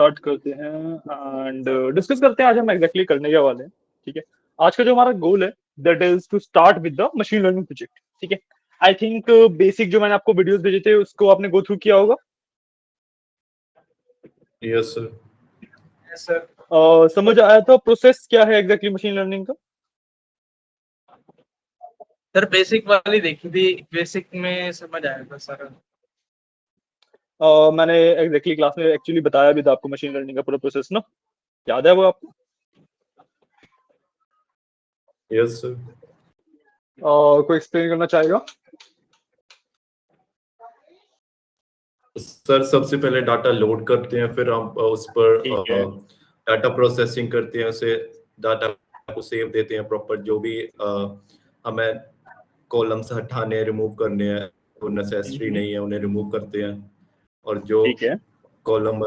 Start करते हैं and discuss करते हैं आज हम एग्जैक्टली करने के वाले हैं। ठीक है, आज का जो हमारा गोल है that is to start with the machine learning project. ठीक है, आई थिंक बेसिक जो मैंने आपको वीडियोस भेजे थे उसको आपने गो थ्रू किया होगा। Yes sir. Yes sir. समझ आया था प्रोसेस क्या है एग्जैक्टली मशीन लर्निंग का? सर बेसिक वाली देखी थी, बेसिक में समझ आया था सर। मैंने एग्जैक्टली क्लास में एक्चुअली बताया भी था आपको मशीन लर्निंग का पूरा प्रोसेस ना, याद है वो आपको? Yes sir. कोई एक्सप्लेन करना चाहेगा? सर सबसे पहले डाटा लोड करते हैं, फिर हम उस पर ठीक है। डाटा प्रोसेसिंग करते हैं, उसे डाटा को सेव देते हैं प्रॉपर। जो भी हमें कॉलम्स हटाने रिमूव करने हैं वो नेसेसरी नहीं है उन्हें रिमूव करते हैं, और जो ठीक है। कॉलम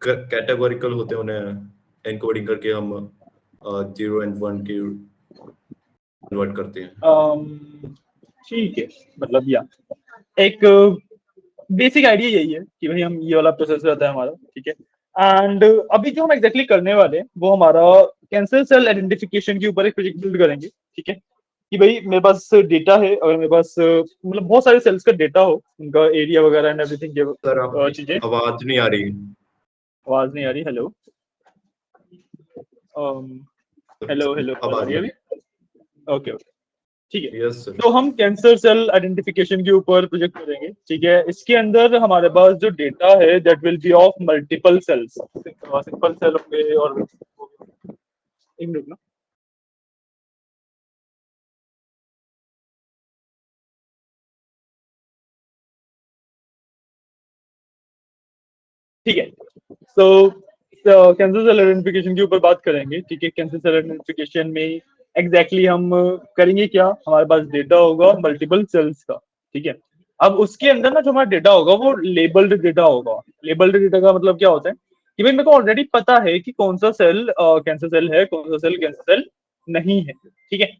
कैटेगोरिकल होते हैं उन्हें एनकोडिंग करके हम 0 and 1 की कन्वर्ट करते हैं। ठीक है, मतलब या एक बेसिक आइडिया यही है कि भाई हम ये वाला प्रोसेस रहता है हमारा। ठीक है, एंड अभी जो हम एग्जैक्टली करने वाले हैं वो हमारा कैंसर सेल आइडेंटिफिकेशन के ऊपर एक प्रोजेक्ट बिल्ड करेंगे। ठीक है, कि भाई मेरे पास डेटा है, अगर मेरे पास मतलब बहुत सारे सेल्स का डेटा हो, उनका एरिया वगैरह एंड एवरीथिंग सर आपकी चीजें। आवाज नहीं आ रही। आवाज नहीं आ रही? हेलो हेलो हेलो, अब आवाज आ आ रही रही है है। अभी? ओके ओके, ठीक है। Yes sir. तो हम कैंसर सेल आइडेंटिफिकेशन के ऊपर प्रोजेक्ट करेंगे। ठीक है, इसके अंदर हमारे पास जो डेटा है that will be of multiple cells, simple cell होंगे और एक मिनट ना। ठीक है, सो कैंसर सेल आइडेंटिफिकेशन के ऊपर बात करेंगे। ठीक है, कैंसर सेल आइडेंटिफिकेशन में एग्जैक्टली हम करेंगे क्या, हमारे पास डेटा होगा मल्टीपल सेल्स का। ठीक है, अब उसके अंदर ना जो हमारा डेटा होगा वो लेबल्ड डेटा होगा। लेबल्ड डेटा का मतलब क्या होता है कि भाई मेरे को ऑलरेडी पता है कि कौन सा सेल कैंसर सेल है, कौन सा सेल कैंसर सेल नहीं है। ठीक है,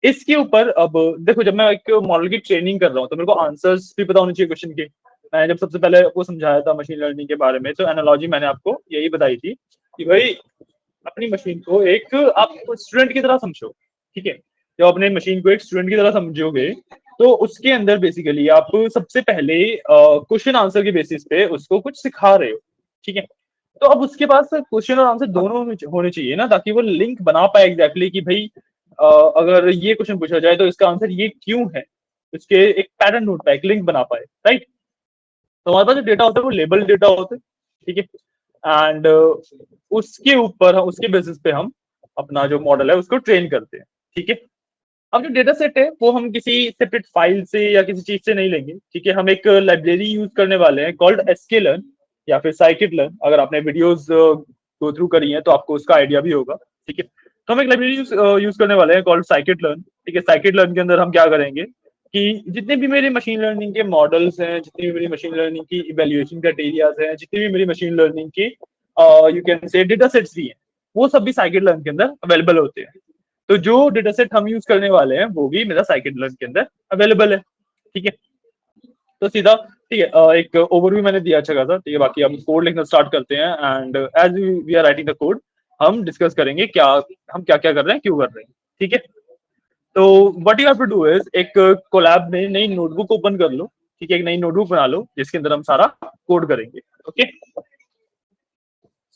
इसके ऊपर अब देखो, जब मैं एक मॉडल की ट्रेनिंग कर रहा हूँ तो मेरे को आंसर्स भी पता होने चाहिए क्वेश्चन के। मैंने जब सबसे पहले आपको समझाया था मशीन लर्निंग के बारे में तो एनालॉजी मैंने आपको यही बताई थी कि भाई अपनी मशीन को एक आप स्टूडेंट की तरह समझो। ठीक है, जब अपने मशीन को एक स्टूडेंट की तरह समझोगे तो उसके अंदर बेसिकली आप सबसे पहले क्वेश्चन आंसर के बेसिस पे उसको कुछ सिखा रहे हो। ठीक है, तो अब उसके पास क्वेश्चन और आंसर दोनों होने चाहिए ना, ताकि वो लिंक बना पाए एग्जैक्टली कि भाई अगर ये क्वेश्चन पूछा जाए तो इसका आंसर ये क्यों है, उसके एक पैटर्न ढूंढ पाए, एक लिंक बना पाए। राइट, तो हमारे पास जो डेटा होता है वो लेबल डेटा होता है। ठीक है, एंड उसके ऊपर उसके बेसिस पे हम अपना जो मॉडल है उसको ट्रेन करते हैं। ठीक है, अब जो डेटा सेट है वो हम किसी सेपरेट फाइल से या किसी चीज से नहीं लेंगे। ठीक है, हम एक लाइब्रेरी यूज करने वाले हैं कॉल्ड sklearn या फिर scikit-learn। अगर आपने वीडियोस गो थ्रू करी हैं तो आपको उसका आइडिया भी होगा। ठीक है, तो हम एक लाइब्रेरी यूज करने वाले हैं कॉल्ड scikit-learn। ठीक है, scikit-learn के अंदर हम क्या करेंगे कि जितने भी मेरे मशीन लर्निंग के मॉडल्स हैं, जितनी भी मेरी मशीन लर्निंग की इवेल्युएशन क्राइटेरियाज हैं, जितनी भी मेरी मशीन लर्निंग की यू कैन से डेटा सेट्स भी हैं, वो सब भी scikit-learn के अंदर अवेलेबल होते हैं। तो जो डेटा सेट हम यूज करने वाले हैं वो भी मेरा scikit-learn के अंदर अवेलेबल है। ठीक है, तो सीधा ठीक है, एक ओवरव्यू मैंने दिया अच्छा खासा। ठीक है, बाकी हम कोड लिखना स्टार्ट करते हैं and as we are writing the code हम डिस्कस करेंगे क्या हम क्या क्या कर रहे हैं, क्यों कर रहे हैं। ठीक है, तो what you have to do is एक कोलैब में नई नोटबुक ओपन कर लो। ठीक है, एक नई नोटबुक बना लो जिसके अंदर हम सारा कोड करेंगे। Okay,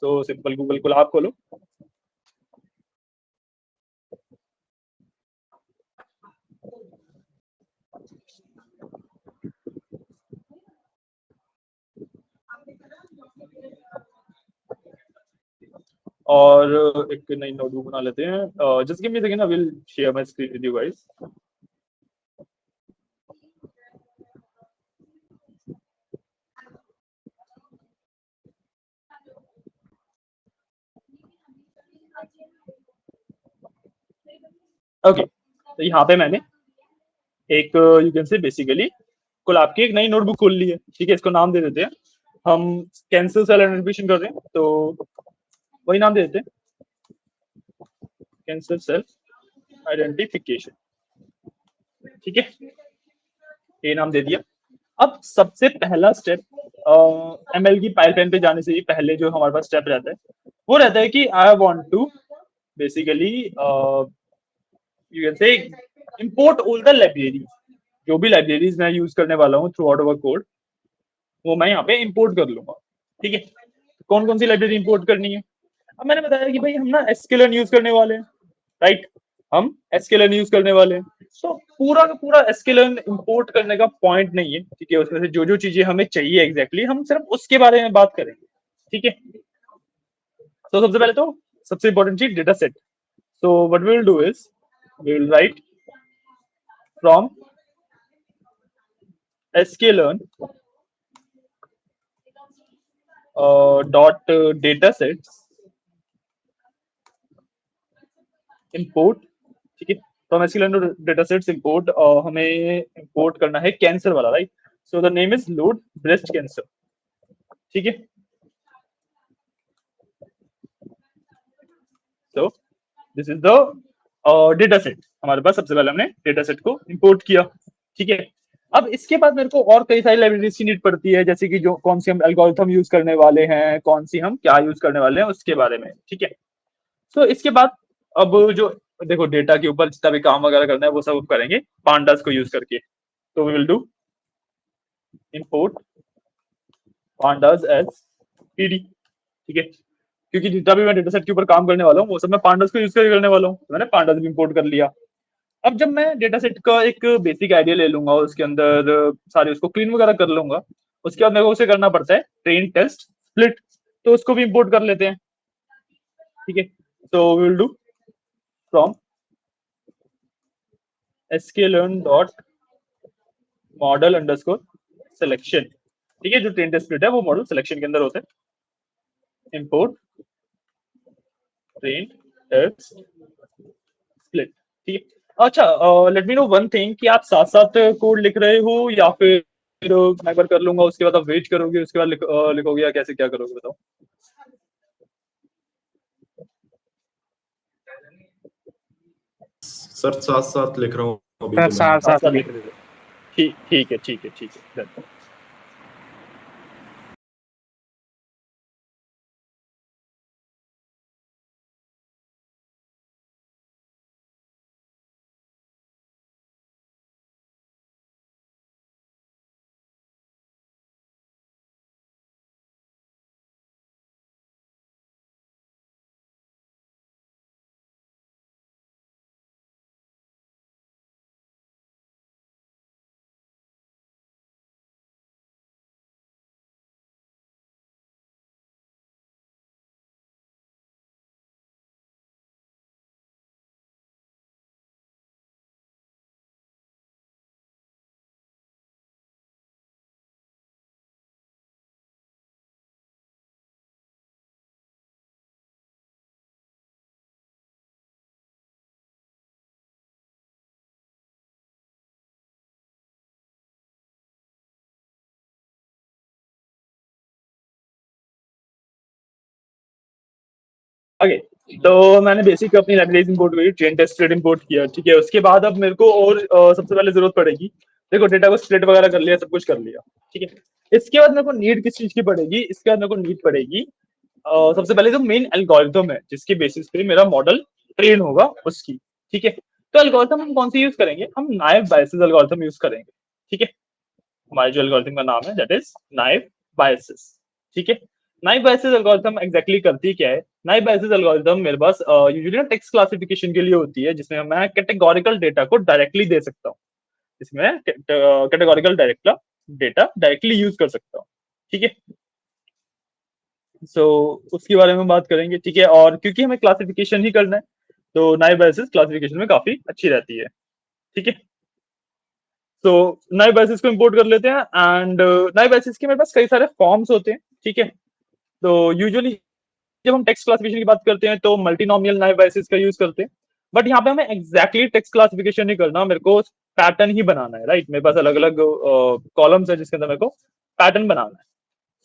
so simple Google Colab खोलो। और एक नई नोटबुक बना लेते हैं। Just give me a second, I will share my screen with you guys. Okay, तो यहाँ पे मैंने एक you can say basically Colab की एक नई नोटबुक खोल ली है। ठीक है, इसको नाम दे देते हैं, हम कैंसर सेल आइडेंटिफिकेशन कर रहे हैं तो वही नाम दे देते हैं, कैंसर सेल आइडेंटिफिकेशन। ठीक है, ये नाम दे दिया। अब सबसे पहला स्टेप एमएल की पाइपलाइन पे जाने से ही पहले जो हमारे पास स्टेप रहता है वो रहता है कि I want to basically you can say import all the library, जो भी लाइब्रेरीज मैं यूज करने वाला हूँ थ्रू आउट अवर कोड वो मैं यहाँ पे इंपोर्ट कर लूंगा। ठीक है, कौन कौन सी लाइब्रेरी इंपोर्ट करनी है? अब मैंने बताया कि भाई हम ना एसक्यूएल यूज करने वाले हैं, राइट, हम एसक्यूएल यूज करने वाले हैं, तो पूरा का पूरा एसक्यूएल इंपोर्ट करने का पॉइंट नहीं है। ठीक है, उसमें से जो जो चीजें हमें चाहिए एग्जैक्टली हम सिर्फ उसके बारे में बात करेंगे। ठीक है, तो सबसे पहले तो सबसे इंपॉर्टेंट चीज data set. So what we will do is we will write from sklearn dot data sets import। ठीक है, फ्रॉम sklearn डेटा सेट्स इंपोर्ट हमें इंपोर्ट करना है कैंसर वाला, right. So the name is load breast cancer. ठीक है, so this is the data set. हमारे पास सबसे पहले हमने डेटा सेट को इंपोर्ट किया। ठीक है, अब इसके बाद मेरे को और कई सारी लाइब्रेरीज की नीड पड़ती है, जैसे कि जो कौन सी हम एल्गोरिथम यूज करने वाले हैं, कौन सी हम क्या यूज करने वाले हैं उसके बारे में। ठीक है, सो इसके बाद अब जो देखो डेटा के ऊपर जितना भी काम वगैरह करना है वो सब करेंगे पांडास को यूज करके। तो we will do import pandas as PD. ठीक है, क्योंकि जितना भी मैं डेटा सेट के ऊपर काम करने वाला हूँ वो सब मैं पांडास को यूज करके करने वाला हूँ, तो मैंने पांडास भी इंपोर्ट कर लिया। अब जब मैं डेटा सेट का एक बेसिक आइडिया ले लूंगा, उसके अंदर सारे उसको क्लीन वगैरह कर लूंगा, उसके बाद मेरे को उसे करना पड़ता है ट्रेन टेस्ट स्प्लिट, तो उसको भी इंपोर्ट कर लेते हैं। ठीक है, तो we will do from sklearn dot model underscore selection. ठीक है, जो ट्रेन टेस्ट स्प्लिट है वो मॉडल सिलेक्शन के अंदर होता है। Import train test split. ठीक है, अच्छा let me know one thing कि आप साथ साथ कोड लिख रहे हो या फिर मैं एक बार कर लूंगा उसके बाद आप वेट करोगे उसके बाद लिखोगे, या कैसे क्या करोगे बताओ। सर साथ साथ लिख रहा हूँ अभी सर तो मैं। साथ साथ साथ साथ लिख लिख रहे हो? ठीक ठीक है ठीक है ठीक है। ओके, तो मैंने बेसिक अपनी लाइब्रेरीज इंपोर्ट करी, ट्रेन टेस्ट स्प्लिट इंपोर्ट किया। ठीक है, उसके बाद अब मेरे को और सबसे पहले जरूरत पड़ेगी, देखो डेटा को स्प्लिट वगैरह कर लिया, सब कुछ कर लिया। ठीक है, इसके बाद मेरे को नीड किस चीज की पड़ेगी? इसके बाद मेरे को नीड पड़ेगी सबसे पहले जो मेन एल्गोरिथम है जिसके बेसिस पे मेरा मॉडल ट्रेन होगा उसकी। ठीक है, तो एल्गोरिथम हम कौन सी यूज करेंगे? हम नाइव बायसेस एल्गोरिथम यूज करेंगे। ठीक है, हमारे जो एल्गोरिथम का नाम है दैट इज नाइव बायसेस। ठीक है, नाइव बायसेस एल्गोरिथम एग्जैक्टली करती क्या है? नाइव बायसेस एल्गोरिथम मेरे पास यूजुअली ना टेक्स्ट क्लासिफिकेशन के लिए होती है, जिसमें मैं कैटेगोरिकल डेटा को डायरेक्टली दे सकता हूँ, इसमें कैटेगोरिकल डेटा डायरेक्टली यूज कर सकता हूँ। ठीक है, सो उसके बारे में बात करेंगे। ठीक है, और क्योंकि हमें क्लासिफिकेशन ही करना है तो नाइव बायसेस क्लासिफिकेशन में काफी अच्छी रहती है। ठीक है, तो नाइव बायसेस को इंपोर्ट कर लेते हैं एंड नाइव बायसेस के मेरे पास कई सारे फॉर्म्स होते हैं। ठीक है, तो यूजुअली जब हम टेक्स्ट क्लासिफिकेशन की बात करते हैं तो मल्टीनोमियल नाइव बायसेस का यूज करते हैं, बट यहाँ पे हमें एग्जैक्टली टेक्स्ट क्लासिफिकेशन नहीं करना, मेरे को पैटर्न ही बनाना है। राइट, मेरे पास अलग अलग कॉलम्स है जिसके अंदर मेरे को पैटर्न बनाना है।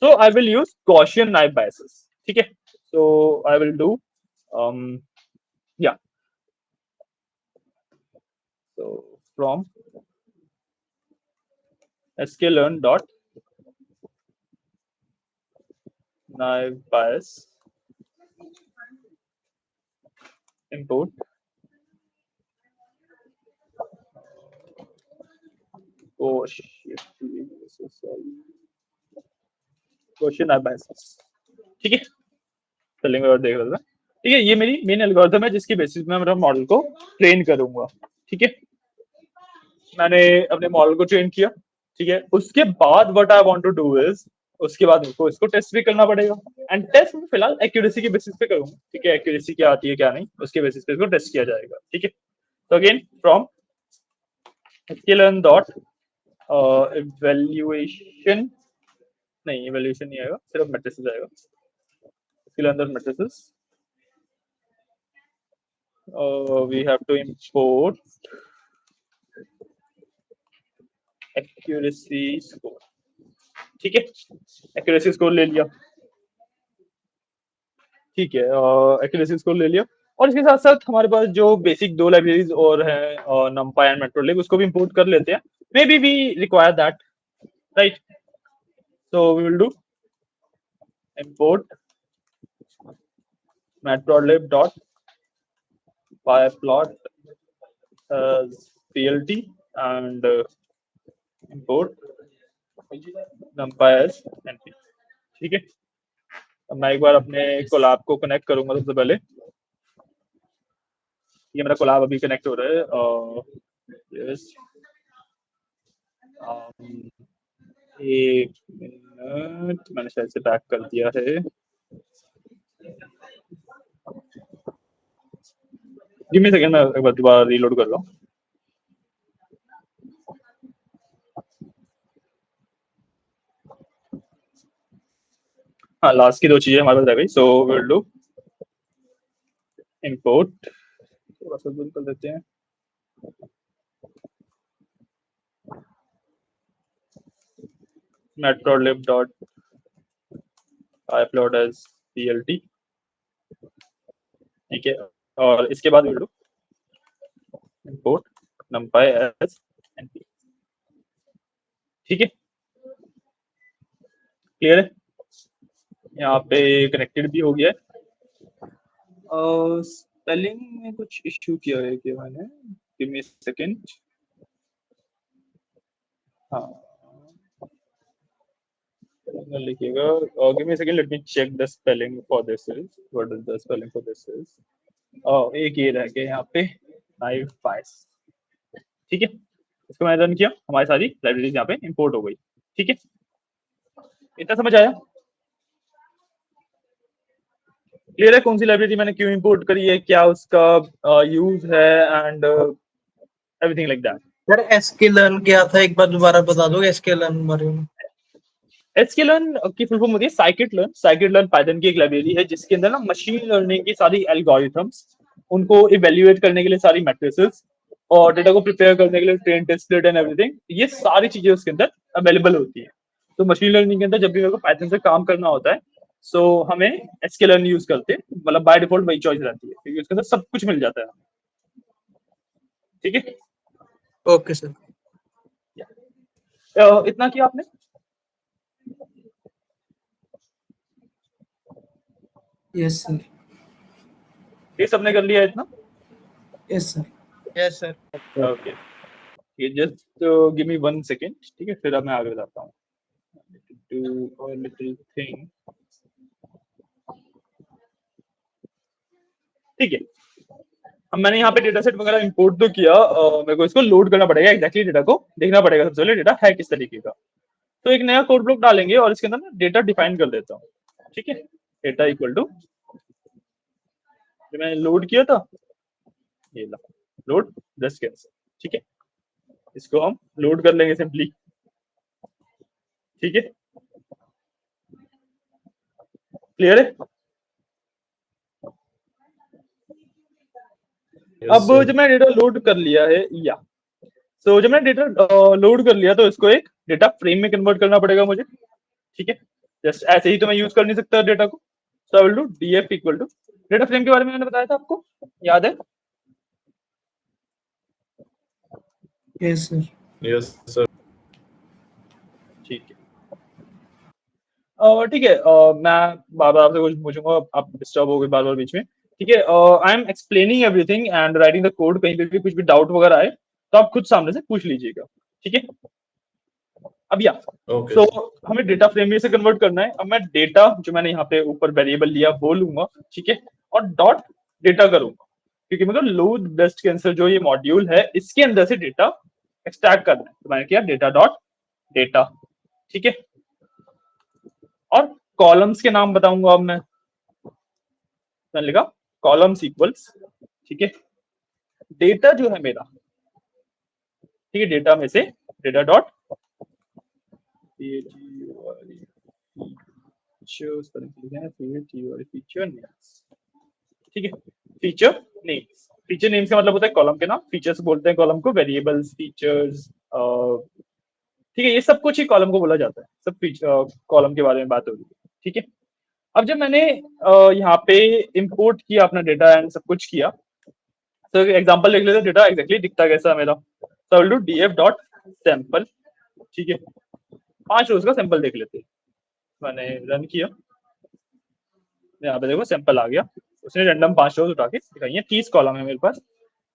So I will use Gaussian naive Bayes. ठीक है, सो आई विल डू या so from sklearn dot naive Bayes import question naive Bayes, ठीक है। स्पेलिंग और देख रहा था, ठीक है। ये मेरी मेन एल्गोरिथम है जिसकी बेसिस में मेरा मॉडल को ट्रेन करूंगा, ठीक है। मैंने अपने मॉडल को ट्रेन किया, ठीक है। उसके बाद what I want to do is, उसके बाद मुझको इसको टेस्ट भी करना पड़ेगा, एंड टेस्ट में फिलहाल एक्यूरेसी के बेसिस पे करूंगा, ठीक है। एक्यूरेसी क्या आती है क्या नहीं, उसके बेसिस पे इसको टेस्ट किया जाएगा, ठीक है। तो again from sklearn dot evaluation, नहीं evaluation नहीं आएगा, सिर्फ मैट्रिसेस आएगा। sklearn dot matrices, we have to import accuracy score, ठीक है। एक्यूरेसी स्कोर ले लिया, ठीक है। एक्यूरेसी स्कोर ले लिया, और इसके साथ साथ हमारे पास जो बेसिक दो लाइब्रेरीज और हैं numpy एंड मैट्रोलिब, उसको भी इंपोर्ट कर लेते हैं। Maybe we require that, right. So we will do import matplotlib dot pyplot plt and import numpy as np, ठीक है। अब मैं एक बार अपने कोलैब को कनेक्ट करूंगा सबसे पहले। ये मेरा कोलैब अभी कनेक्ट हो रहा है, यस। एक मिनट, मैंने शायद से पैक कर दिया है। गिव मी सेकंड, मैं एक बार दोबारा रीलोड कर रहा हूँ। हाँ, लास्ट की दो चीजें हमारे पास रह गई, सो विल डू इंपोर्ट, थोड़ा सा दूर कर देते हैं। matplotlib dot pyplot as plt, ठीक है। और इसके बाद will do import numpy as np, ठीक है। क्लियर है, यहाँ पे कनेक्टेड भी हो गया है। स्पेलिंग में कुछ इश्यू किया है क्या मैंने, गिव मी सेकंड। हाँ, लिखिएगा, give me second, let me check the spelling for this is, what is the spelling for this is. एक ये रह गया यहाँ पे, naive Bayes, ठीक है। इसको मैंने रन किया, हमारी सारी लाइब्रेरीज यहाँ पे इंपोर्ट हो गई, ठीक है। इतना समझ आया, क्लियर है कौन सी लाइब्रेरी मैंने क्यों इंपोर्ट करी है, क्या उसका यूज है, and everything like that. Sir sklearn क्या था, एक बार दोबारा बता दोगे sklearn बारे में? sklearn की फुल फॉर्म होती है scikit-learn। scikit-learn पाइथन की एक लाइब्रेरी है जिसके अंदर ना मशीन लर्निंग की सारी एल्गोरिथम्स, उनको इवेल्युएट करने के लिए सारी मैट्रिसेस, और डेटा को प्रिपेयर करने के लिए ट्रेन, टेस्टेड एंड एवरीथिंग, ये सारी चीजें उसके अंदर अवेलेबल होती है। तो मशीन लर्निंग के अंदर जब भी मेरे को पाइथन से काम करना होता है, सो हमें sklearn यूज करते हैं, मतलब बाय डिफॉल्ट वही चॉइस रहती है, क्योंकि उसके अंदर सब कुछ मिल जाता है, ठीक है। Okay sir. इतना किया आपने, यस सर। ये सबने कर लिया इतना, yes sir. Yes sir. Okay. ये जस्ट गिव मी 1 सेकेंड, ठीक है, फिर अब मैं आगे बताता हूँ। डू अ लिटिल थिंग, ठीक है। अब मैंने यहाँ पे डेटा सेट वगैरह इंपोर्ट तो किया, मेरे को इसको लोड करना पड़ेगा, एग्जैक्टली डेटा को देखना पड़ेगा सबसे पहले डेटा है किस तरीके का। तो एक नया कोड ब्लॉक डालेंगे और इसके अंदर ना डेटा डिफाइन कर देता हूँ, ठीक है। डेटा इक्वल टू, मैंने लोड किया था, ये ला लोड जस्ट कैंसिल, ठीक है। इसको हम लोड कर लेंगे सिंपली, ठीक है। क्लियर है। अब जब मैं डेटा लोड कर लिया है, या तो जब मैंने डेटा लोड कर लिया तो इसको एक डेटा फ्रेम में कन्वर्ट करना पड़ेगा मुझे, ठीक है। जस्ट ऐसे ही तो मैं यूज कर नहीं सकता डेटा को, so I will do df equal to, data frame के बारे में मैंने बताया था आपको, याद है? Yes sir. Yes sir. ठीक है, मैं बार बार आपसे कुछ पूछूंगा, आप डिस्टर्ब हो गए बार बार बीच में। ठीक है, I am explaining everything and writing the code, कहीं पे भी कुछ भी डाउट वगैरह आए तो आप खुद सामने से पूछ लीजिएगा। ठीक है, अब या ओके सो सर। हमें डेटा फ्रेम में से कन्वर्ट करना है। अब मैं डेटा जो मैंने यहाँ पे ऊपर वेरिएबल लिया वो लूंगा, ठीक है, और डॉट डेटा करूंगा, क्योंकि मतलब लोड बेस्ट कैंसर जो ये मॉड्यूल है इसके अंदर से डेटा एक्सट्रैक्ट करना है, तो मैंने किया डेटा डॉट डेटा। ठीक है, और कॉलम्स के नाम बताऊंगा अब मैंने लिखा कॉलम्स इक्वल्स, ठीक है, डेटा जो है मेरा, ठीक है, डेटा में से डेटा डॉट फीचर नेम्स, ठीक है, फीचर नेम्स, फीचर नेम्स का मतलब होता है कॉलम के नाम, फीचर्स बोलते हैं कॉलम को, वेरिएबल्स, फीचर्स, ठीक है, ये सब कुछ ही कॉलम को बोला जाता है, सब कॉलम के बारे में बात हो रही है। ठीक है, अब जब मैंने यहाँ पे इंपोर्ट किया अपना डेटा एंड सब कुछ किया, तो एग्जांपल लिख लेते हैं डेटा एग्जैक्टली दिखता कैसा है मेरा। तो I will do DF dot sample, ठीक है, 5 रोज का सैंपल देख लेते हैं। मैंने रन किया, यहाँ पे देखो सैंपल आ गया, उसने रैंडम 5 रोज उठा के दिखाई है। 30 कॉलम है मेरे पास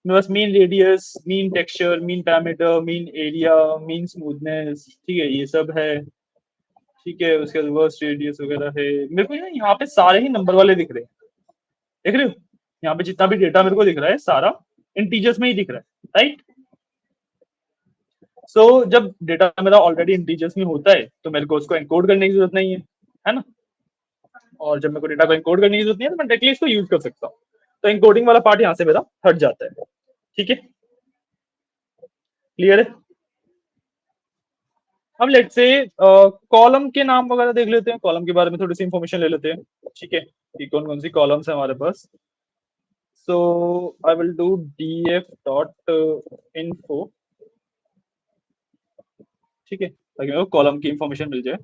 mean radius, mean texture, mean parameter, mean area, mean smoothness, ठीक है, ये सब है। ठीक है, उसके बाद वर्स्ट रेडियस वगैरह है। मेरे को यहाँ पे सारे ही नंबर वाले दिख रहे हैं, देख रहे हो, यहाँ पे जितना भी डेटा मेरे को दिख रहा है सारा इंटीजर्स में ही दिख रहा है, राइट। सो जब डेटा मेरा ऑलरेडी इंटीजर्स में होता है तो मेरे को उसको एनकोड करने की जरूरत नहीं है ना। और जब मेरे को डेटा को एनकोड करने की जरूरत नहीं है तो मैं डायरेक्टली इसको यूज कर सकता हूँ, तो एनकोडिंग वाला पार्ट यहाँ से मेरा हट जाता है। ठीक है, क्लियर है। अब लेट्स से कॉलम के नाम वगैरह देख लेते हैं, कॉलम के बारे में थोड़ी सी इंफॉर्मेशन ले लेते हैं। ठीक है, कि कौन कौन सी कॉलम्स है हमारे पास। So I will do df dot info, ठीक है, ताकि मेरे को कॉलम की इंफॉर्मेशन मिल जाए।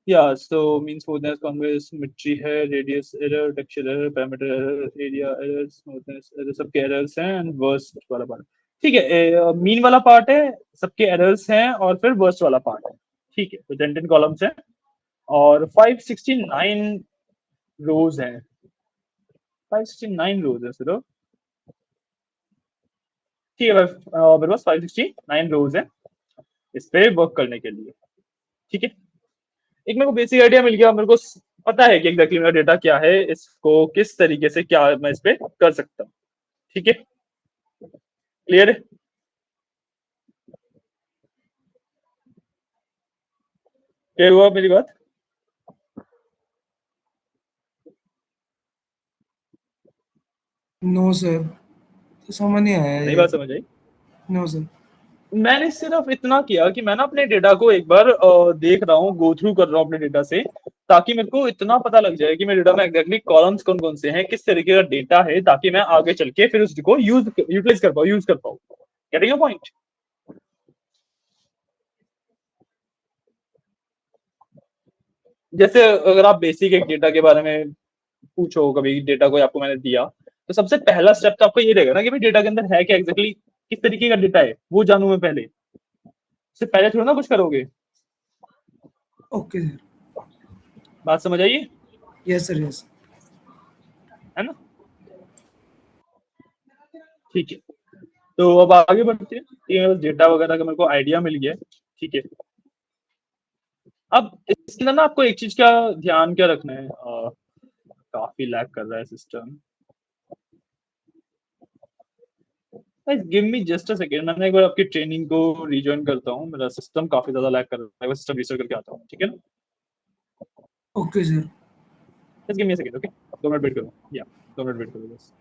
या so mean smoothness, convex, symmetry है, radius error, texture error, parameter error, area error, smoothness error, सबके एरर्स हैं एंड वर्स्ट वाला पार्ट। ठीक है, मीन वाला पार्ट है, सबके एरर्स हैं, और फिर वर्स्ट वाला पार्ट है। ठीक है, तो 10 कॉलम्स हैं और 569 रोज हैं, 569 रोज है सिर्फ। ठीक है, मेरे पास 569 रोज है इस पे वर्क करने के लिए। ठीक है, एक मेरे को बेसिक आइडिया मिल गया, मेरे को पता है कि एग्जैक्टली मेरा डेटा क्या है, इसको किस तरीके से क्या मैं इस पे कर सकता हूँ। ठीक है, क्लियर है। क्लियर हुआ मेरी बात? नो सर, तो समझ नहीं आया नहीं ये। बात समझ आई? No sir. मैंने सिर्फ इतना किया कि मैं ना अपने डेटा को एक बार देख रहा हूँ, गो थ्रू कर रहा हूँ अपने डेटा से, ताकि मेरे को इतना पता लग जाए कि मेरे डेटा में एग्जैक्टली कॉलम्स कौन कौन से हैं, किस तरीके का डेटा है, ताकि मैं आगे चल के फिर उसको यूटिलाइज कर पाऊँ, यूज कर पाऊँ। Getting your point? जैसे अगर आप बेसिक एक डेटा के बारे में पूछो, कभी डेटा कोई आपको मैंने दिया, तो सबसे पहला स्टेप तो आपको ये रहेगा ना कि भाई डेटा के अंदर है क्या एग्जैक्टली, किस तरीके का डेटा है वो जानूं मैं पहले। उससे पहले थोड़ा ना कुछ करोगे। Okay sir. बात समझ आइए, यस सर, यस। है ना। ठीक है, तो अब आगे बढ़ते हैं। ये डेटा वगैरह का मेरे को आइडिया मिल गया है। ठीक है, अब इसके अंदर ना आपको एक चीज का ध्यान क्या रखना है, काफी लैग कर रहा है system. Give me just a second, मैं एक बार आपकी ट्रेनिंग को रिजॉइन करता हूँ, मेरा सिस्टम काफी ज्यादा लैग कर रहा है, सिस्टम रिस्टार्ट करके आता हूँ, ठीक है ना। Okay sir. Just give me a second, okay, 2 minute wait करो, या 2 मिनट वेट करो बस।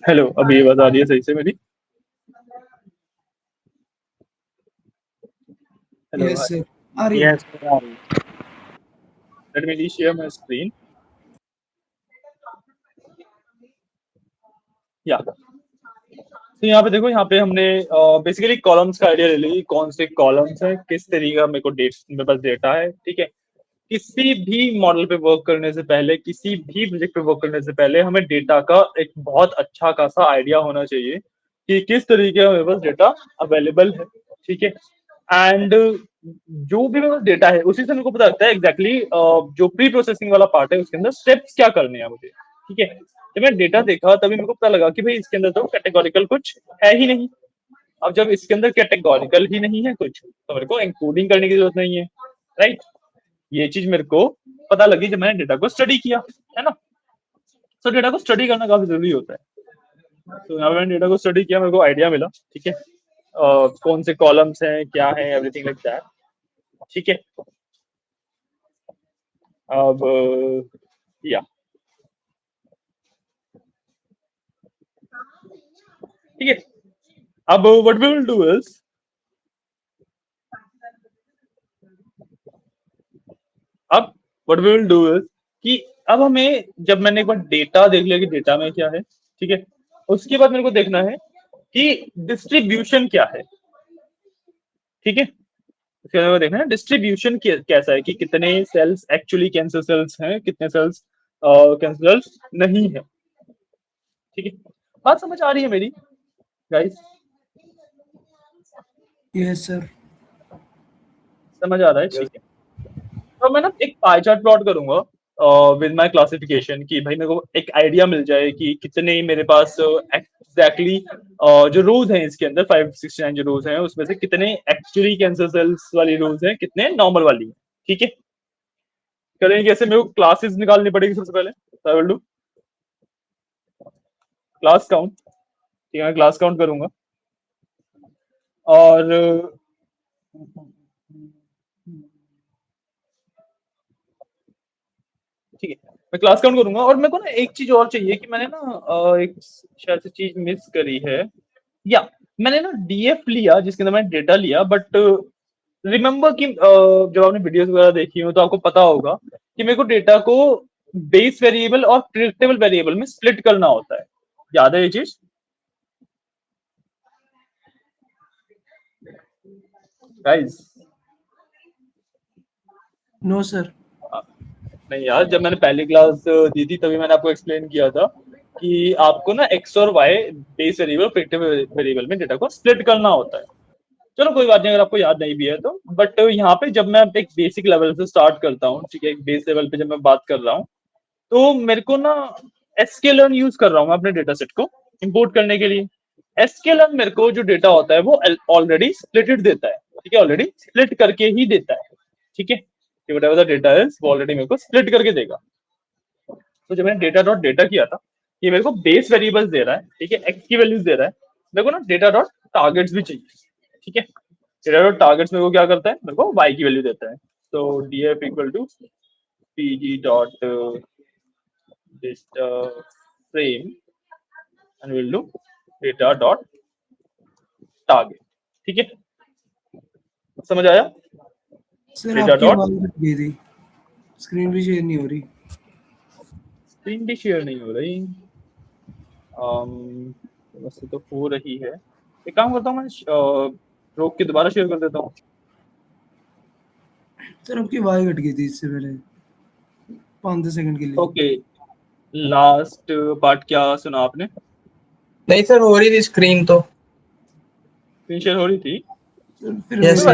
हेलो, अभी आवाज आ रही है सही से मेरी? हेलो, यस सर, आ रही है। Yes, let me share my screen. या तो यहाँ पे देखो, यहाँ पे हमने बेसिकली कॉलम्स का आइडिया ले ली, कौन से कॉलम्स है, किस तरीके का मेरे को मेरे पास डेटा है, ठीक है। किसी भी मॉडल पे वर्क करने से पहले, किसी भी प्रोजेक्ट पे वर्क करने से पहले हमें डेटा का एक बहुत अच्छा खासा आइडिया होना चाहिए कि किस तरीके का मेरे पास डेटा अवेलेबल है, ठीक है। एंड जो भी मेरे पास डेटा है उसी से मेरे को पता लगता है एग्जैक्टली जो प्री प्रोसेसिंग वाला पार्ट है उसके अंदर स्टेप्स क्या करने हैं मुझे, ठीक है। जब मैंने डेटा देखा तभी मेरे को पता लगा कि भाई इसके अंदर तो कैटेगोरिकल कुछ है ही नहीं। अब जब इसके अंदर कैटेगोरिकल ही नहीं है कुछ, तो मेरे को एनकोडिंग करने की जरूरत नहीं है, राइट। ये चीज मेरे को पता लगी जब मैंने डेटा को स्टडी किया, है ना। तो डेटा को स्टडी करना काफी जरूरी होता है। तो यहाँ पे मैंने डेटा को स्टडी किया, मेरे को आइडिया मिला, ठीक है। कौन से कॉलम्स हैं, क्या है, एवरीथिंग लाइक दैट, ठीक है। अब या ठीक है। अब what we will do is, अब what we will do is कि अब हमें, जब मैंने एक बार डेटा देख लिया कि डेटा में क्या है, ठीक है, उसके बाद मेरे को देखना है कि डिस्ट्रीब्यूशन क्या है, ठीक है। उसके बाद देखना है डिस्ट्रीब्यूशन कैसा है, कि कितने सेल्स एक्चुअली कैंसर सेल्स हैं, कितने सेल्स कैंसर सेल्स नहीं है, ठीक है। बात समझ आ रही है मेरी गाइस? यस सर, समझ आ रहा है, ठीक है। तो मैं ना एक पाई चार्ट प्लॉट करूंगा विद माय क्लासिफिकेशन, कि भाई मेरे को एक आइडिया मिल जाए कि कितने मेरे पास एग्जैक्टली जो रोज हैं इसके अंदर 569 जो रोज हैं उसमें से कितने एक्चुअली कैंसर सेल्स वाली रोज हैं, कितने नॉर्मल वाली हैं, ठीक है। करेंगे कैसे, मेरे को क्लासेस निकालनी पड़ेगी सबसे पहले। आई विल डू क्लास काउंट, ठीक है। मैं क्लास काउंट करूंगा और ठीक है, मैं क्लास काउंट करूंगा। और मेरे को ना एक चीज और चाहिए कि मैंने ना एक शायद से चीज मिस करी है, या मैंने ना डीएफ लिया जिसके अंदर मैंने डेटा लिया, बट रिमेम्बर कि जब आपने वीडियोस वगैरह देखी हो तो आपको पता होगा कि मेरे को डेटा को बेस वेरिएबल और प्रिडिक्टेबल वेरिएबल में स्प्लिट करना होता है। याद है ये चीज गाइस? No sir. नहीं यार, जब मैंने पहली क्लास दी थी तभी मैंने आपको एक्सप्लेन किया था कि आपको ना एक्स और Y base variable predictable variable में डेटा को स्प्लिट करना होता है। चलो कोई बात नहीं अगर आपको याद नहीं भी है तो, बट यहाँ पे जब मैं एक बेसिक लेवल से स्टार्ट करता हूँ, ठीक है, एक बेस लेवल पे जब मैं बात कर रहा हूँ तो मेरे को ना sklearn यूज कर रहा हूँ मैं अपने डेटा सेट को इंपोर्ट करने के लिए। sklearn मेरे को जो डेटा होता है वो ऑलरेडी स्प्लिटेड देता है, ठीक है, ऑलरेडी स्प्लिट करके ही देता है, ठीक है। whatever the data is वो ऑलरेडी मेरे को स्प्लिट करके देगा। तो जब मैंने डेटा डॉट डेटा किया था, ये मेरे को बेस वेरिएबल्स दे रहा है, ठीक है, एक्स की वैल्यूज दे रहा है। मेरे को ना डेटा डॉट टारगेट्स भी चाहिए, ठीक है। डेटा डॉट टारगेट्स मेरे को क्या करता है, मेरे को वाई की वैल्यू देता है। तो df equal to pg dot frame and will do data dot target, ठीक है। समझ आया? सर डेटा आपकी डॉट आवाज कट गई थी, स्क्रीन भी शेयर नहीं हो रही। स्क्रीन भी शेयर नहीं हो रही, वैसे तो हो रही है। एक काम करता हूँ मैं रोक के दोबारा शेयर कर देता हूँ। सर आपकी आवाज कट गई थी इससे पहले 5-10 सेकंड के लिए। ओके, लास्ट पार्ट क्या सुना आपने? नहीं सर, हो रही थी स्क्रीन तो। स्क्रीन शेयर हो रही थी? सर फिर Yes,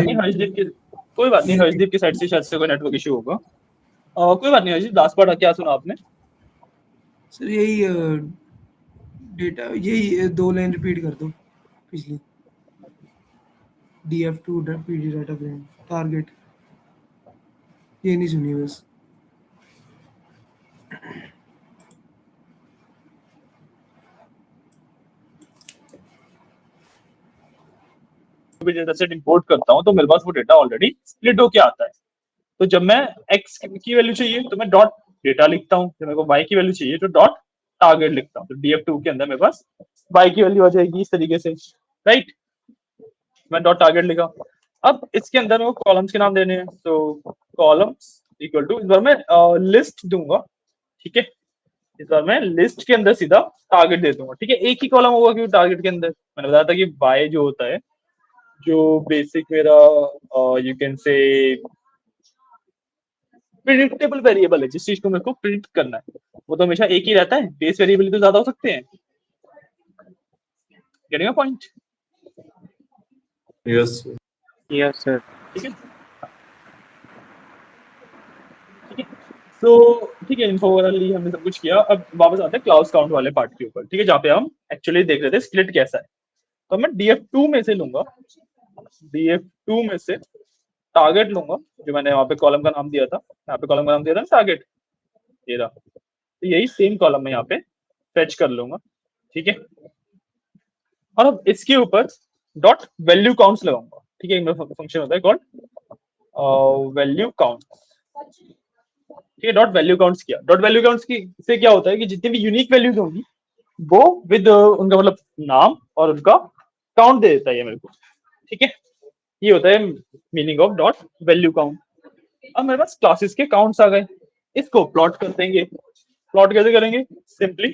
कोई बात मेरे नहीं, हर्षदीप की साइड से शायद से कोई नेटवर्क इशू होगा। कोई बात नहीं हर्षदीप, लास्ट पार्ट क्या सुना आपने? सर यही डेटा, यही 2 लाइन रिपीट कर दो पिछली। df2 pd data frame target, ये नहीं सुनी बस। भी डेटा सेट इंपोर्ट करता हूँ तो मेरे पास वो डेटा ऑलरेडी स्प्लिट होके आता है। तो जब मैं एक्स की वैल्यू चाहिए तो मैं डॉट डेटा लिखता हूँ, तो मेरे को y की वैल्यू चाहिए तो डॉट टारगेट लिखता हूँ, तो df2 के अंदर मेरे पास y की वैल्यू आ जाएगी इस तरीके से, राइट। मैं डॉट टारगेट लिखा। अब इसके अंदर मेरे को कॉलम्स के नाम देने हैं, तो कॉलम्स इक्वल टू, इस बार मैं लिस्ट दूंगा, ठीक है। इस बार मैं लिस्ट के अंदर सीधा टारगेट दे दूंगा, ठीक है। एक ही कॉलम होगा क्योंकि टारगेट के अंदर मैंने बताया था कि y जो होता है, जो बेसिक मेरा यू कैन से प्रिडिक्टेबल वेरिएबल है, जिस चीज को मेरे को प्रिडिक्ट करना है वो तो हमेशा एक ही रहता है, बेस वेरिएबल तो ज्यादा हो सकते हैं। Getting a point? Yes yes sir. ठीक है, ठीक है। तो ठीक है, इन्फो ओवरऑल हमने सब कुछ किया। अब वापस आते हैं क्लाउड काउंट वाले पार्ट के ऊपर, ठीक है, जहाँ पे हम एक्चुअली देख रहे थे स्प्लिट कैसा है। तो मैं df2 में से लूंगा, df2 में से टारगेट लूंगा, जो मैंने वहां पे कॉलम का नाम दिया था, यहाँ पे कॉलम का नाम दिया था टारगेट, ये रहा। तो यही सेम कॉलम में यहाँ पे फेच कर लूंगा, ठीक है। और अब इसके ऊपर डॉट वैल्यू काउंट्स लगाऊंगा, ठीक है। मेरा फंक्शन होता है कॉल्ड वैल्यू काउंट, ठीक है। डॉट वैल्यू काउंट्स किया, डॉट वैल्यू काउंट्स की से क्या होता है कि जितनी भी यूनिक वैल्यूज होंगी वो विद उनका मतलब नाम और उनका काउंट दे देता है ये मेरे को, ठीक है। ये होता है meaning of dot value count. अब मेरे पास क्लासेस के काउंट्स आ गए, इसको प्लॉट कर देंगे। प्लॉट कैसे करेंगे? सिंपली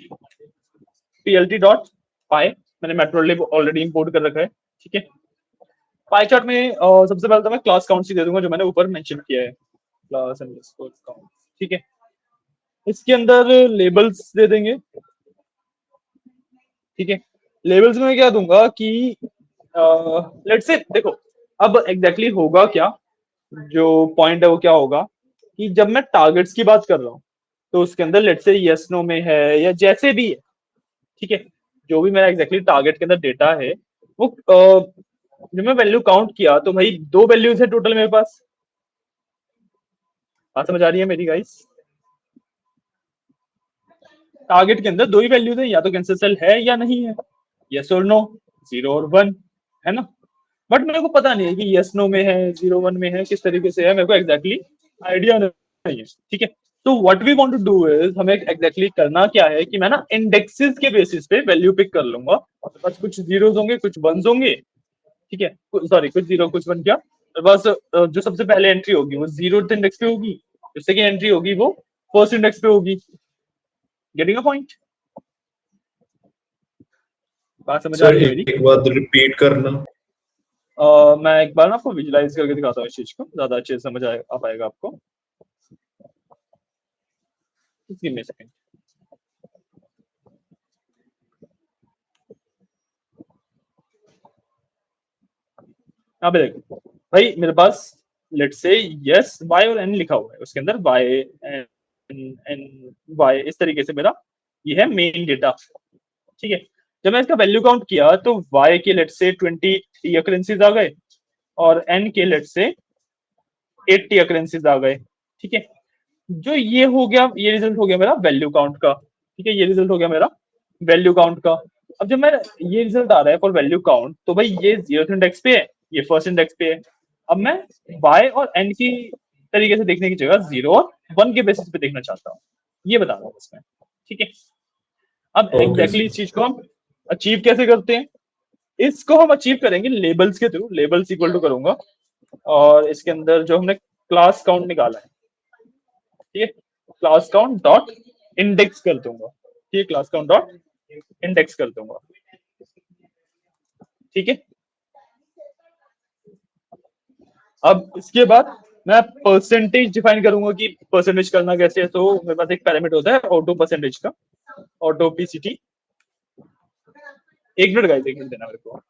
plt डॉट पाई, मैंने मैट्रोलिब ऑलरेडी इंपोर्ट कर रखा है, ठीक है। पाई चार्ट में सबसे पहले तो मैं क्लास काउंट ही दे दूंगा जो मैंने ऊपर मेंशन किया है, क्लास अंडरस्कोर काउंट, ठीक है। इसके अंदर लेबल्स दे देंगे, ठीक है। लेबल्स में मैं क्या दूंगा कि लेट्स से देखो, अब एग्जैक्टली होगा क्या, जो पॉइंट है वो क्या होगा कि जब मैं टारगेट्स की बात कर रहा हूँ तो उसके अंदर लेट्स से यस नो में है या जैसे भी है, ठीक है। जो भी मेरा एग्जैक्टली टारगेट के अंदर डेटा है वो जब मैं वैल्यू काउंट किया तो भाई दो वैल्यूज है टोटल मेरे पास। बात समझ आ रही है मेरी गाइस? टारगेट के अंदर दो ही वैल्यूज है, या तो कैंसिल सेल है या नहीं है, यस और नो, जीरो और वन, है ना। बट मेरे को पता नहीं है कि यस नो में है, जीरो वन में है, किस तरीके से है, मेरे को एग्जैक्टली आइडिया नहीं है, ठीक है। तो what we want to do is, हमें एग्जैक्टली करना क्या है कि मैं ना इंडेक्सेस के बेसिस पे वैल्यू पिक कर लूंगा। बस कुछ जीरोस होंगे, कुछ वंस होंगे, ठीक है। सॉरी, कुछ जीरो कुछ वन, क्या बस जो सबसे पहले एंट्री होगी वो जीरो इंडेक्स पे होगी, जो सेकंड एंट्री होगी वो फर्स्ट इंडेक्स पे होगी। Getting a point? बात समझ आ सर, रही है मेरी? एक बात रिपीट करना। मैं एक बार ना आपको विजुलाइज करके दिखाता हूँ इस चीज को, ज्यादा अच्छे से समझ आ पाएगा आपको। Give me second. यहाँ पे देखो भाई, मेरे पास लेट्स से यस वाई और एन लिखा हुआ है, उसके अंदर वाई एन एन वाई, इस तरीके से मेरा ये है मेन डेटा, ठीक है। जब मैं इसका वैल्यू काउंट किया तो वाई के लेट्स से 20 अकरेंसीज आ गए और एन के लेट्स से 80 अकरेंसीज आ गए, ठीक है। जो ये हो गया, ये रिजल्ट हो गया मेरा वैल्यू काउंट का, ठीक है। ये रिजल्ट हो गया मेरा वैल्यू काउंट का। अब जब मैं ये रिजल्ट आ रहा है फॉर वैल्यू काउंट, तो भाई ये 0th इंडेक्स पे है, ये फर्स्ट इंडेक्स पे है। अब मैं y और n की तरीके से देखने की जगह 0 और 1 के बेसिस पे देखना चाहता हूँ, ये बता रहा हूँ इसमें, ठीक है। अब ओके एग्जैक्टली इस चीज को हम अचीव कैसे करते हैं? इसको हम अचीव करेंगे लेबल्स के थ्रू, लेबल्स इक्वल टू करूंगा और इसके अंदर जो हमने क्लास काउंट निकाला है, ठीक है, क्लास काउंट डॉट इंडेक्स कर दूंगा, ठीक है, क्लास काउंट डॉट इंडेक्स कर दूंगा, ठीक है। अब इसके बाद मैं परसेंटेज डिफाइन करूंगा कि परसेंटेज करना कैसे है। तो मेरे पास एक पैरामीटर होता है ऑटो परसेंटेज का, ऑटो पीसीटी। एक मिनट गाइस, एक मिनट देना मेरे को।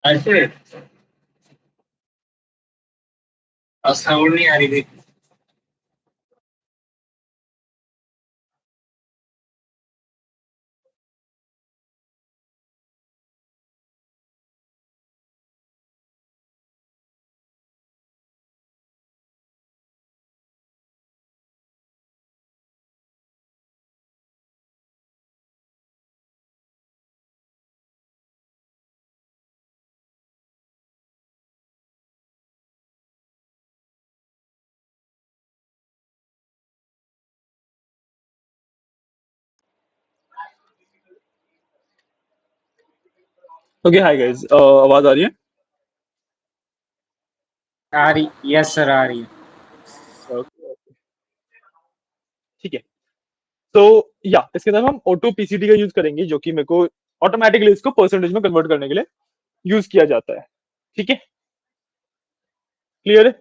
ऐसे साउंड नहीं आ रही थी। ओके हाय गाइस, आवाज आ रही है? आ रही, यस सर आ रही है। Okay. ठीक है, तो या इसके अंदर हम ऑटो पीसीटी का यूज करेंगे, जो कि मेरे को ऑटोमेटिकली इसको परसेंटेज में कन्वर्ट करने के लिए यूज किया जाता है। ठीक है, क्लियर है?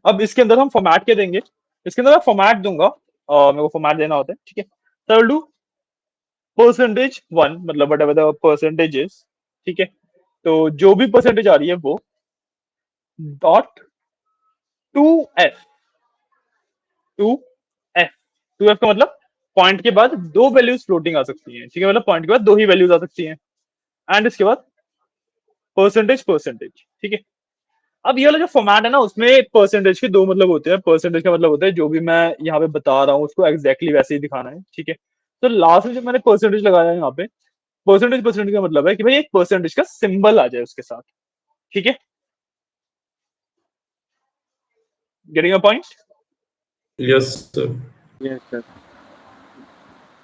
अब इसके अंदर हम फॉर्मेट क्या देंगे? इसके अंदर मैं फॉर्मेट दूंगा, मेरे को फॉर्मेट देना होता है। ठीक है, तो I will do percentage one, मतलब whatever the percentage is. ठीक है, तो जो भी परसेंटेज आ रही है वो dot two F, two F, two F का मतलब पॉइंट के बाद दो वैल्यूज फ्लोटिंग आ सकती हैं। ठीक है, मतलब पॉइंट के बाद दो ही वैल्यूज आ सकती हैं, एंड इसके बाद परसेंटेज परसेंटेज। ठीक है, अब ये वाला जो फॉर्मेट है ना, उसमें परसेंटेज के दो मतलब होते हैं। परसेंटेज का मतलब होता है जो भी मैं यहाँ पे बता रहा हूँ उसको एग्जैक्टली वैसे ही दिखाना है। ठीक है, तो लास्ट में जब मैंने परसेंटेज लगाया है यहाँ पे, परसेंटेज परसेंटेज का मतलब है कि भाई एक परसेंटेज का सिंबल आ जाए उसके साथ। ठीक है, getting a point? Yes sir. Yes sir.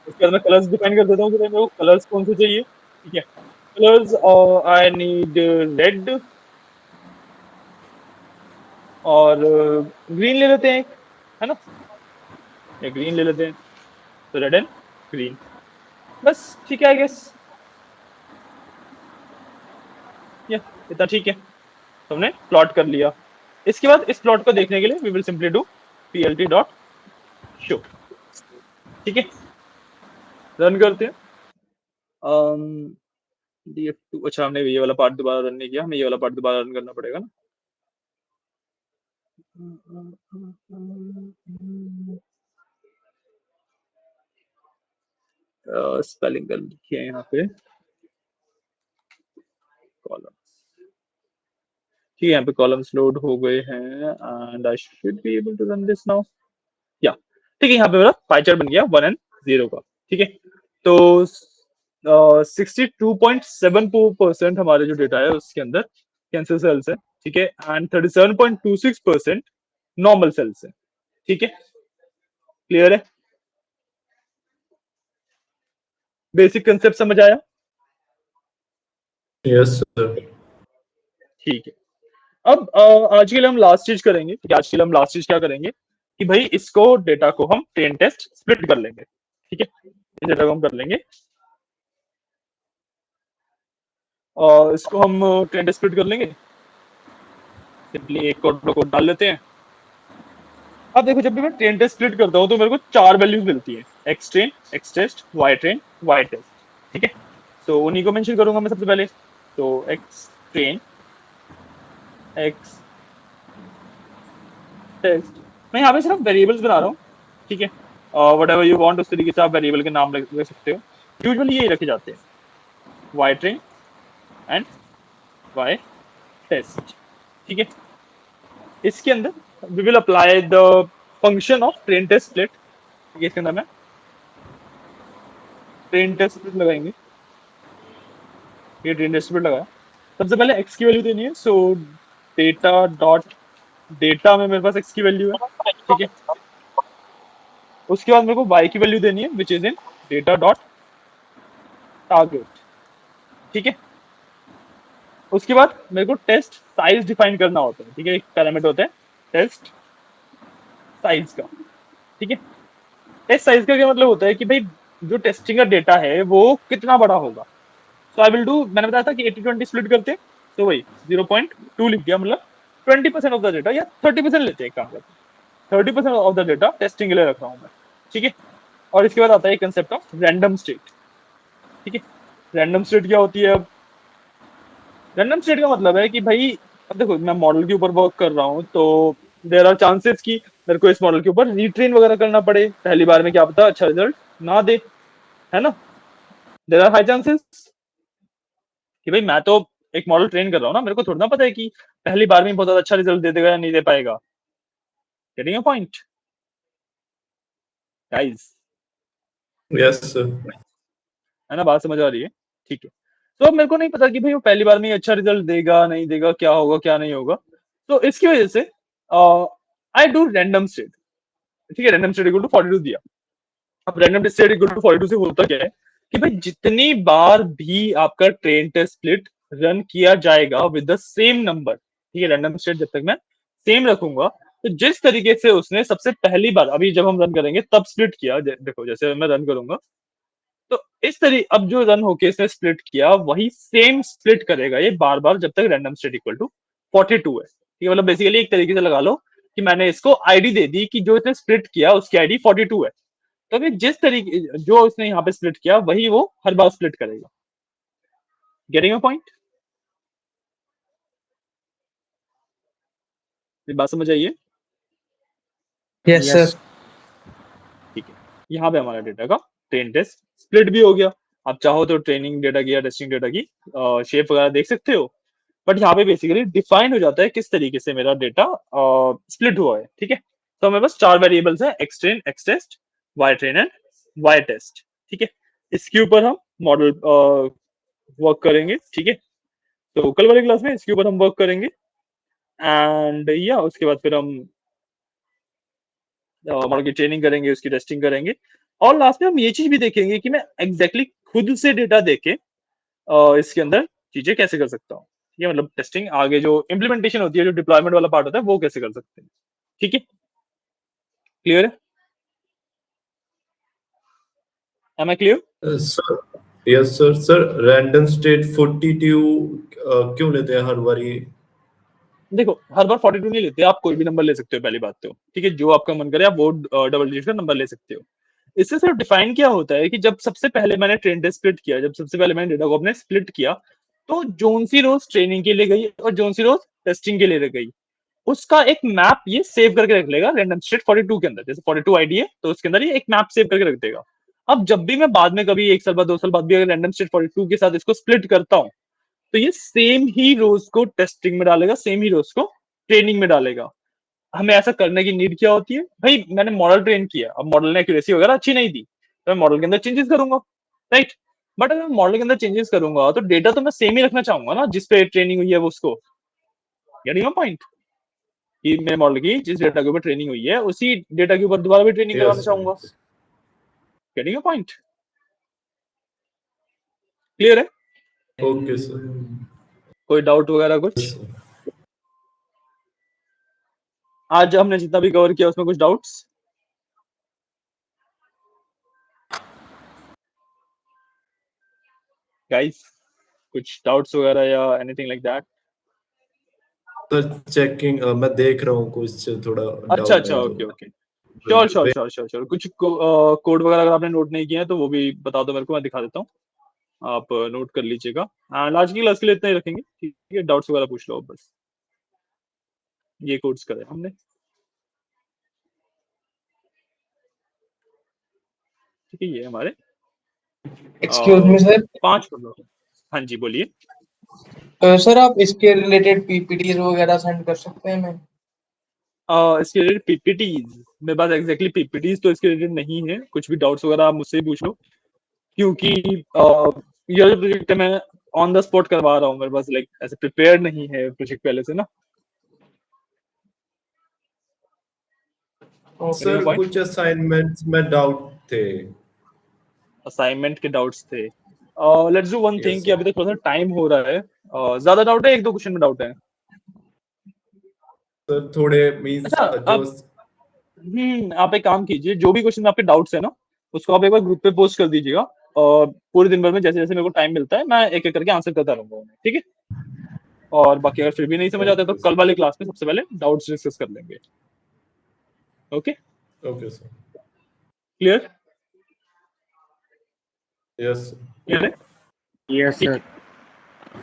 उसके बाद मैं कलर्स डिफाइन कर देता हूँ कि भाई मेरे को कलर्स कौन से चाहिए। ठीक है, कलर्स आई नीड रेड और ग्रीन ले लेते हैं एक, है ना? या ग्रीन ले लेते हैं, तो रेड एंड ग्रीन, बस। ठीक है, आई गेस या इतना ठीक है, तो हमने प्लॉट कर लिया। इसके बाद इस प्लॉट को देखने के लिए we will simply do plt dot show. ठीक है, रन करते हैं। df2, अच्छा हमने ये वाला पार्ट दोबारा रन नहीं किया, हमें ये वाला पार्ट दोबारा रन करना पड़ेगा ना। स्पेलिंग कर लिखी है यहाँ पे, कॉलम्स। ठीक है, यहाँ पे कॉलम्स लोड हो गए हैं and I should be able to run this now. या ठीक है, यहाँ पे मेरा पाई चार्ट बन गया 1 and 0 का। ठीक है, तो 62.74% हमारे जो डेटा है उसके अंदर कैंसर सेल्स है। ठीक है, एंड 37.26% नॉर्मल सेल्स है। ठीक है, क्लियर है? बेसिक कंसेप्ट समझ आया? Yes sir. ठीक है, अब आज के लिए हम लास्ट चीज करेंगे। ठीक है, आज के लिए हम लास्ट चीज क्या करेंगे कि भाई इसको डेटा को हम ट्रेन टेस्ट स्प्लिट कर लेंगे। ठीक है, इस डेटा को हम कर लेंगे और इसको हम ट्रेन टेस्ट स्प्लिट कर लेंगे। सिंपली एक कोड डाल लेते हैं। अब देखो, जब भी मैं ट्रेन टेस्ट स्प्लिट करता हूँ तो मेरे को चार वैल्यूज मिलती है, X train, X test, Y train, Y test. ठीक है, तो उन्हीं को मेंशन करूंगा मैं सबसे पहले। तो एक्स ट्रेन, एक्स टेस्ट, मैं यहाँ पे सिर्फ वेरिएबल्स बना रहा हूँ। ठीक है, वट एवर यू वांट उस तरीके से आप वेरिएबल के नाम रख सकते हो। यूजुअली यही रखे जाते हैं, Y train and Y test. ठीक है, इसके अंदर we will apply the function of train test split. ठीक है, इसके अंदर मैं ट्रेन टेस्ट स्प्लिट लगाएंगे। ये ट्रेन टेस्ट स्प्लिट लगाया, सबसे पहले एक्स की वैल्यू देनी है। सो डेटा डॉट डेटा में मेरे पास एक्स की वैल्यू है। ठीक है, उसके बाद मेरे को वाई की वैल्यू देनी है which is in data dot target. ठीक है, उसके बाद मेरे को टेस्ट साइज डिफाइन करना होता है। ठीक है, एक पैरामीटर होता है टेस्ट साइज का। ठीक है, टेस्ट साइज का क्या मतलब होता है कि भाई जो टेस्टिंग का डेटा है वो कितना बड़ा होगा। सो आई विल डू, मैंने बताया था कि 80-20 स्प्लिट करते हैं, तो वही 0.2 लिख दिया, मतलब 20% ऑफ द डेटा, या 30% लेते हैं, काम करते हैं 30% ऑफ द डेटा टेस्टिंग के लिए रख रहा हूँ मैं। ठीक है, और इसके बाद आता है कंसेप्ट ऑफ रैंडम स्टेट। ठीक है, रैंडम स्टेट क्या होती है? अब रैंडम स्टेट का मतलब है कि भाई, अब देखो मैं मॉडल के ऊपर वर्क कर रहा हूँ, तो देयर आर चांसेस कि मेरे को इस मॉडल के ऊपर रीट्रेन वगैरह करना पड़े पहली बार में, क्या पता अच्छा रिजल्ट ना दे, है ना? देयर आर हाई चांसेस कि भाई मैं तो एक मॉडल ट्रेन कर रहा हूँ ना, मेरे को थोड़ा ना पता है कि पहली बार में बहुत ज्यादा अच्छा रिजल्ट दे देगा या नहीं दे पाएगा। Getting a point guys? Yes sir. है ना, बात समझ आ रही है? ठीक है, तो अब मेरे को नहीं पता कि भाई वो पहली बार में ही अच्छा रिजल्ट देगा नहीं देगा, क्या होगा क्या नहीं होगा, तो इसकी वजह से आई डू रैंडम स्टेट। ठीक है, रैंडम स्टेट इक्वल टू 42 दिया। अब रैंडम स्टेट इक्वल टू 42 से होता क्या है कि भाई जितनी बार भी आपका ट्रेन टेस्ट स्प्लिट रन किया जाएगा विद द सेम नंबर, ठीक है, रैंडम स्टेट जब तक मैं सेम रखूंगा, तो जिस तरीके से उसने सबसे पहली बार अभी जब हम रन करेंगे तब स्प्लिट किया, देखो जैसे मैं रन करूंगा तो इस तरीके अब जो रन होके इसने स्प्लिट किया वही सेम स्प्लिट करेगा ये बार बार जब तक रैंडम स्टेट इक्वल टू 42 है, ठीक है। मतलब बेसिकली एक तरीके से लगा लो कि मैंने इसको आईडी दे दी कि जो इसने स्प्लिट किया उसकी आईडी 42 है, तो अभी जिस तरीके जो उसने यहाँ पे स्प्लिट किया वही वो हर बार स्प्लिट करेगा। Getting a point? बात समझ आइए? Yes Yes. सर। ठीक है, यहाँ पे हमारा डेटा का ट्रेन टेस्ट स्प्लिट भी हो गया। आप चाहो तो ट्रेनिंग डेटा की या टेस्टिंग डेटा की शेप वगैरह देख सकते हो, बट यहाँ पे बेसिकली डिफाइन हो जाता है किस तरीके से मेरा डेटा स्प्लिट हुआ है, ठीक है। तो हमें बस 4 वेरिएबल्स है, X train, X test, Y train and Y test, ठीक है। इसके ऊपर हम मॉडल वर्क करेंगे, ठीक है। तो कल वाली क्लास में इसके ऊपर हम वर्क करेंगे एंड या उसके बाद फिर हम मॉडल की ट्रेनिंग करेंगे, उसकी टेस्टिंग करेंगे और लास्ट में हम ये चीज भी देखेंगे कि मैं एग्जैक्टली खुद से डेटा देके इसके अंदर चीजें कैसे कर सकता हूँ, ठीक है। मतलब टेस्टिंग आगे जो इम्प्लीमेंटेशन होती है, जो डिप्लॉयमेंट वाला पार्ट होता है वो कैसे कर सकते हैं, ठीक है। क्लियर है? Am I clear? Sir yes sir. Sir random state 42 क्यों लेते हैं हर बारी? देखो हर बार 42 नहीं लेते, आप कोई भी नंबर ले सकते हो, पहली बात तो ठीक है, जो आपका मन करे आप वो डबल डिजिट का नंबर ले सकते हो। इससे सिर्फ डिफाइन क्या होता है कि जब सबसे पहले मैंने ट्रेन टेस्ट स्प्लिट किया, जब सबसे पहले मैंने डेटा को अपने स्प्लिट किया, तो जोन सी रोज ट्रेनिंग के लिए गई और जोन सी रोज टेस्टिंग के लिए रह गई, उसका एक मैप ये सेव करके रख लेगा रैंडम स्टेट 42 के अंदर। जैसे 42 आईडी है तो उसके अंदर ये एक मैप सेव करके रख देगा। अब जब भी मैं बाद में कभी 1 साल बाद 2 साल बाद भी अगर रैंडम स्टेट 42 के साथ इसको स्प्लिट करता हूँ तो ये सेम ही रोज को टेस्टिंग में डालेगा, सेम ही रोज को ट्रेनिंग में डालेगा। हमें ऐसा करने की नीड क्या होती है? भाई मैंने मॉडल ट्रेन किया, अब मॉडल ने एक्यूरेसी वगैरह अच्छी नहीं दी तो मैं मॉडल के अंदर चेंजेस करूंगा, राइट। बट अगर मॉडल के अंदर चेंजेस करूंगा तो डेटा तो मैं सेम ही रखना चाहूंगा ना जिसपे ट्रेनिंग हुई है वो उसको। Getting point? कि मेरे मॉडल की जिस डेटा के ऊपर ट्रेनिंग हुई है उसी डेटा के ऊपर दोबारा भी ट्रेनिंग करवाना यस चाहूंगा। Getting point? क्लियर है? Okay sir. कोई डाउट वगैरह कुछ? आज हमने जितना भी कवर किया उसमें कुछ डाउट्स? गाइस कुछ डाउट्स वगैरह या anything like that? Sir checking मैं देख रहा हूँ कुछ थोड़ा अच्छा डाउट अच्छा, है ओके तो okay, sure sure sure sure sure. कुछ कोड वगैरह अगर आपने नोट नहीं किया है तो वो भी बता दो मेरे को, मैं दिखा देता हूँ, आप नोट कर लीजिएगा। आज की क्लास के लिए इतना ही रखेंगे, ठीक है। डाउट्स वगैरह पूछ लो आप बस। ये कोड्स करे हमने, ठीक है। ये हमारे एक्सक्यूज मी सर। 5 कोड। हाँ जी बोलिए। सर आप इसके रिलेटेड पीपीटीज वगैरह सेंड कर सकते हैं हमें? इसके रिलेटेड पीपीटीज मेरे पास एग्जैक्टली पीपीटीज तो इसके रिलेटेड नहीं है। कुछ भी डाउट्स वगैरह आप मुझसे पूछ लो, क्योंकि ये जो प्रोजेक्ट है मैं ऑन द स्पॉट करवा रहा हूँ, मेरे पास लाइक ऐसे प्रिपेयर नहीं है प्रोजेक्ट पहले से ना। सर कुछ असाइनमेंट्स में डाउट थे। असाइनमेंट के डाउट्स थे? Let's do one thing Yes, कि अभी तक थोड़ा सा टाइम हो रहा है, ज्यादा डाउट है, 1-2 क्वेश्चन में डाउट है? सर थोड़े मींस अच्छा जो आप एक काम कीजिए, जो भी क्वेश्चन आपके डाउट्स है ना उसको आप एक बार ग्रुप पे पोस्ट कर दीजिएगा और पूरे दिन भर में जैसे जैसे मेरे को टाइम मिलता है मैं एक एक करके आंसर करता रहूंगा उन्हें, ठीक है। और बाकी अगर फिर भी नहीं समझ आता है तो कल वाली क्लास में सबसे पहले डाउट्स डिस्कस कर लेंगे। Okay okay sir. Clear? Yes clear है? Yes, ठीक sir. है,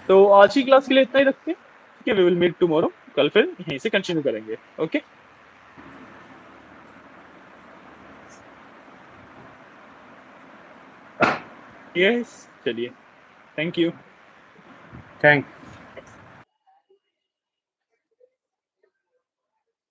तो आज की क्लास के लिए इतना ही रखते हैं, ठीक है। वी विल मीट टुमारो, कल फिर यहीं से कंटिन्यू करेंगे। ओके यस, चलिए, थैंक यू। Thank you.